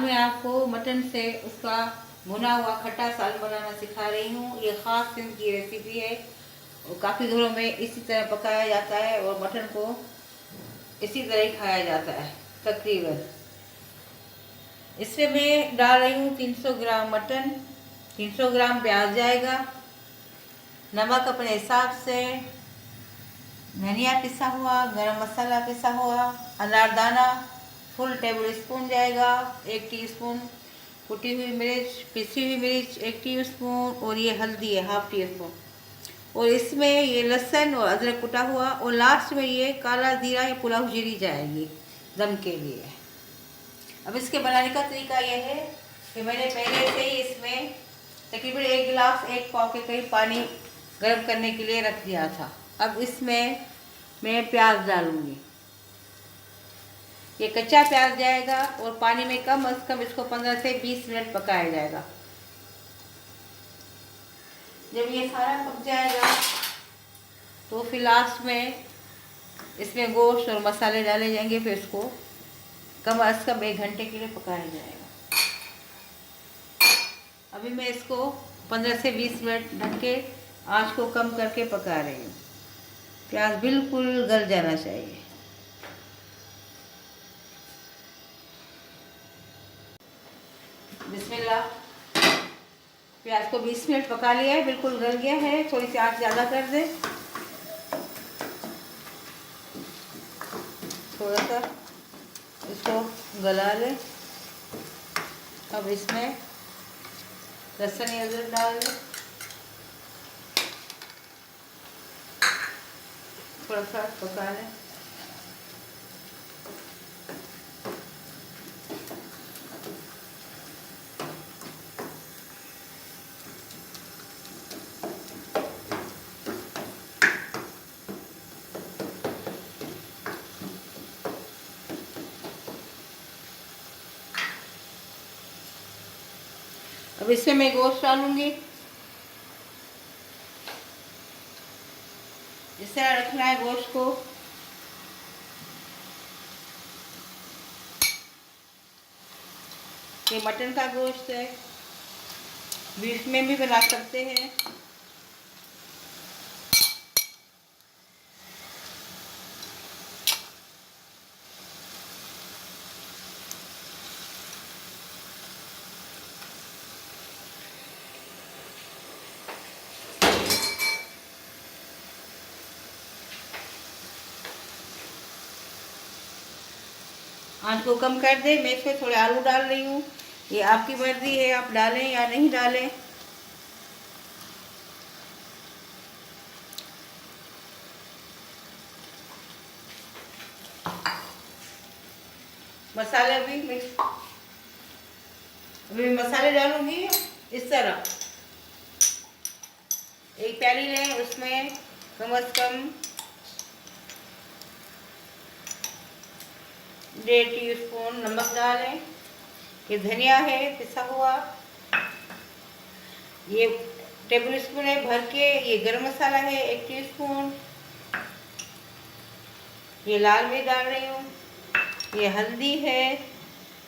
मैं आपको मटन से उसका भुना हुआ खट्टा साग बनाना सिखा रही हूँ। ये ख़ास सिंध की रेसिपी है और काफ़ी घरों में इसी तरह पकाया जाता है और मटन को इसी तरह ही खाया जाता है तकरीबन। इसमें मैं डाल रही हूँ 300 ग्राम मटन, 300 ग्राम प्याज जाएगा, नमक अपने हिसाब से, धनिया पिसा हुआ, गरम मसाला पिसा हुआ, अनारदाना फुल टेबल स्पून जाएगा, 1 टीस्पून कुटी हुई मिर्च, पिसी हुई मिर्च 1 टीस्पून और ये हल्दी है 1/2 टीस्पून और इसमें ये लहसुन और अदरक कुटा हुआ और लास्ट में ये काला जीरा या पुलाव जीरी जाएगी दम के लिए। अब इसके बनाने का तरीका ये है कि मैंने पहले से ही इसमें तकरीबन 1 गिलास 1 पाव के करीब पानी गर्म करने के लिए रख दिया था। अब इसमें मैं प्याज डालूंगी। ये कच्चा प्याज जाएगा और पानी में कम से कम इसको 15 से 20 मिनट पकाया जाएगा। जब ये सारा पक जाएगा तो फिर लास्ट में इसमें गोश्त और मसाले डाले जाएंगे, फिर इसको कम से कम 1 घंटे के लिए पकाया जाएगा। अभी मैं इसको 15 से 20 मिनट ढक के आँच को कम करके पका रही हूँ। प्याज बिल्कुल गल जाना चाहिए। बिस्मिल्लाह। प्याज को 20 मिनट पका लिया है, बिल्कुल गल गया है। थोड़ी सी आँच ज़्यादा कर दे, थोड़ा सा इसको गला ले। अब इसमें लहसुन अदरक डाल दे, थोड़ा सा पका लें। अब इसमें मैं गोश्त डालूंगी। इस तरह रखना है गोश्त को। ये मटन का गोश्त है, बीफ में भी बना सकते हैं। आँच को कम कर दे। मैं इसमें थोड़े आलू डाल रही हूँ, ये आपकी मर्जी है, आप डालें या नहीं डालें। मसाले भी मिक्स, अभी मसाले डालूंगी इस तरह। एक प्याली लें, उसमें कम से कम 1.5 टीस्पून नमक डालें। ये धनिया है पिसा हुआ, ये टेबल स्पून है भर के। ये गरम मसाला है 1 टीस्पून, ये लाल मिर्च डाल रही हूँ, ये हल्दी है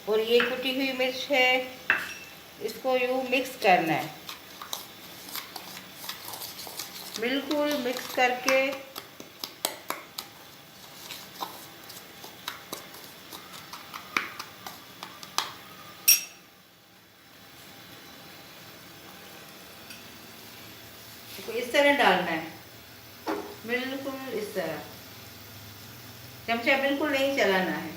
और ये कुटी हुई मिर्च है। इसको यूँ मिक्स करना है, बिल्कुल मिक्स करके इसको इस तरह डालना है, बिल्कुल इस तरह। चमचा बिल्कुल नहीं चलाना है।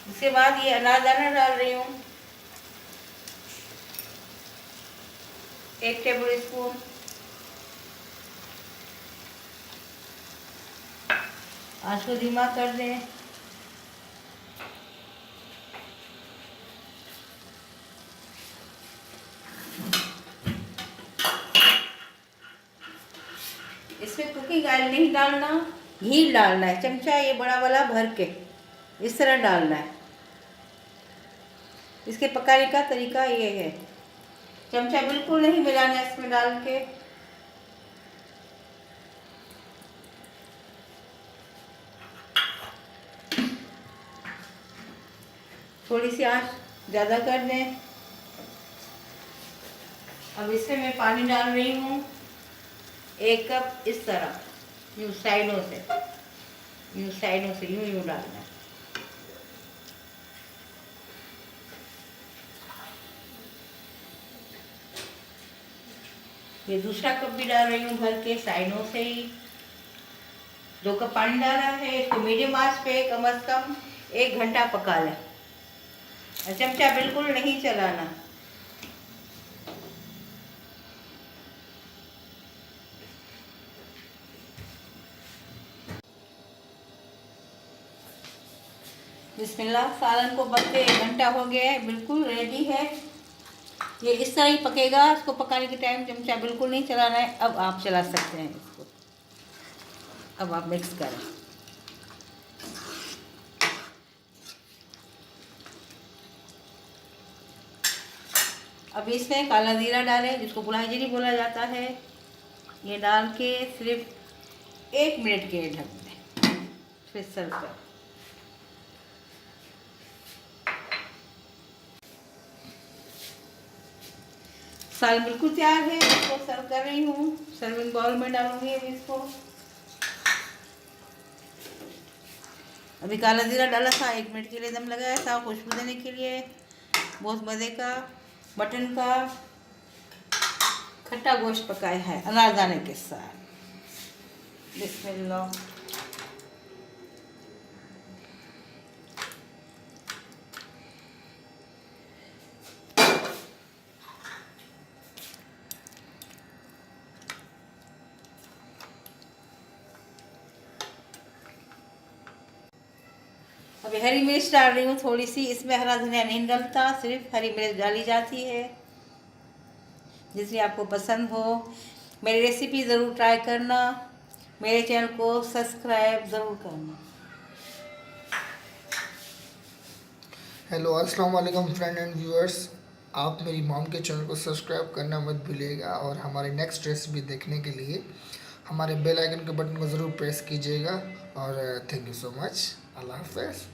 इसके बाद ये अनारदाना डाल रही हूँ, 1 टेबल स्पून। आँच को धीमा कर दें। इसमें कुकिंग ऑयल नहीं डालना, घी डालना है। चमचा ये बड़ा वाला भर के इस तरह डालना है। इसके पकाने का तरीका ये है। चमचा बिल्कुल नहीं मिलाना इसमें डाल के। थोड़ी सी आंच ज़्यादा कर दें। अब इसमें मैं पानी डाल रही हूँ 1 कप, इस तरह यूँ साइडों से यूँ डालना है। ये दूसरा कप भी डाल रही हूँ भर के साइडों से ही। 2 कप पानी डाला है। इसको मीडियम आंच पे कम से कम 1 घंटा पका लें। चमचा बिल्कुल नहीं चलाना। बिस्मिल्लाह, सालन को पकते 1 घंटा हो गया है, बिल्कुल रेडी है। ये इस तरह ही पकेगा। इसको पकाने के टाइम चमचा बिल्कुल नहीं चलाना है। अब आप चला सकते हैं इसको। अब आप मिक्स करें। अब इसमें काला जीरा डालें, जिसको बुलाई जीरी बोला जाता है। ये डाल के सिर्फ 1 मिनट के लिए ढक दें, फिर सर्व करें। साल बिल्कुल तैयार है। इसको सर्व कर रही हूँ। सर्विंग बाउल में डालूंगी अभी इसको। अभी काला जीरा डाला था, 1 मिनट के लिए दम लगाया था खुशबू देने के लिए। बहुत मज़े का मटन का खट्टा गोश्त पकाया है अनारदाने के साथ। बिस्मिल्लाह। अभी हरी मिर्च डाल रही हूँ थोड़ी सी। इसमें हरा धनिया नहीं डलता, सिर्फ हरी मिर्च डाली जाती है। जिसमें आपको पसंद हो। मेरी रेसिपी ज़रूर ट्राई करना। मेरे चैनल को सब्सक्राइब ज़रूर करना। हेलो, अस्सलाम वालेकुम फ्रेंड एंड व्यूअर्स। आप मेरी मॉम के चैनल को सब्सक्राइब करना मत भूलिएगा और हमारे नेक्स्ट रेसिपी देखने के लिए हमारे बेल आइकन के बटन को ज़रूर प्रेस कीजिएगा। और थैंक यू सो मच। अल्लाह हाफ़िज़।